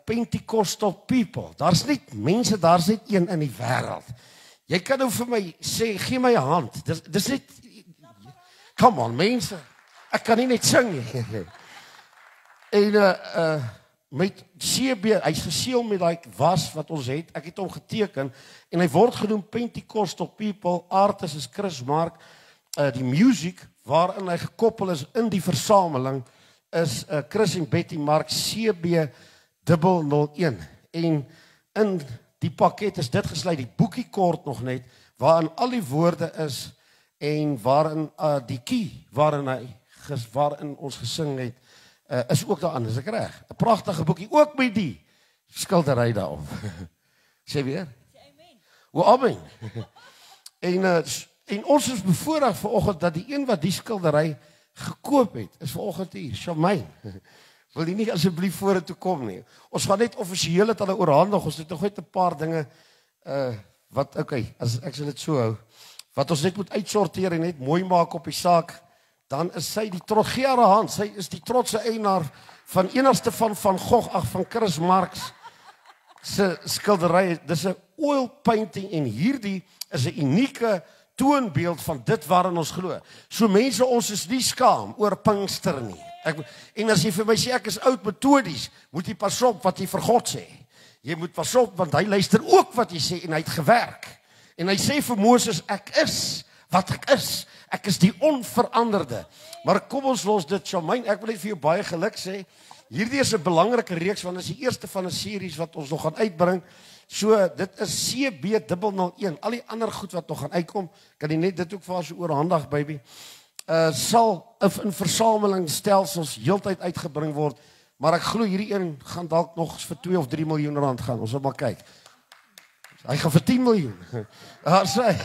Pentecostal people. Daar's net mense, daar's net een in die wêreld. Jy kan nou vir my sê, gee my 'n hand. Dis net come on mense. Ek kan nie net sing nie. En met CB, hy's geseël met daai was wat ons het. Ek het hom geteken en hy word genoem Pentecostal people. Artis is Chris Mark. Die musiek waarin hy gekoppel is in die versameling is Chris en Betty Mark CB 001. En in die pakket is dit gesluit, die boekie kort nog net, waarin al die woorde is en waarin die key waarin ons gesing het, is ook daarin, is ek reg? 'n Pragtige boekie, ook met die skildery daarop. Sê weer? Amen. O, amen. En ons is bevoorreg vanoggend dat die een wat die skildery gekoop het, is vanoggend hier, Charmaine. Wil jy nie asseblief vorentoe kom nie? Ons gaan net offisieel het hulle oorhandig. Ons het nog net 'n paar dinge wat as ek sal dit so hou, wat ons net moet uitsorteer en net mooi maak op die saak. Dan is sy die trotse hand. Sy is die trotse eienaar van enigste van Gogh, van Chris Marx se skildery. Dis 'n oil painting en hierdie is 'n unieke toonbeeld van dit waarin ons glo. So mense, ons is nie skaam oor Pinkster nie. En as jy vir my sê ek is oud metodies, moet jy pas op wat jy vir God sê. Jy moet pas op want hy luister ook wat jy sê en hy het gewerk. En hy sê vir Moses, ek is wat ek is. Ek is die onveranderde. Maar kom ons los dit, Charmaine, ek wil net vir jou baie geluk sê. Hierdie is 'n belangrike reeks want dit is die eerste van 'n series wat ons nog gaan uitbring. So dit is CB 001. Al die ander goed wat nog gaan uitkom, kan jy net dit ook vir haar so oorhandig, baby. Sal in versamelingsstelsels heeltyd uitgebring word, maar ek glo hierdie een gaan dalk nog vir 2 of 3 miljoen rand gaan. Ons sal maar kyk. Hy gaan vir 10 miljoen. Daar sê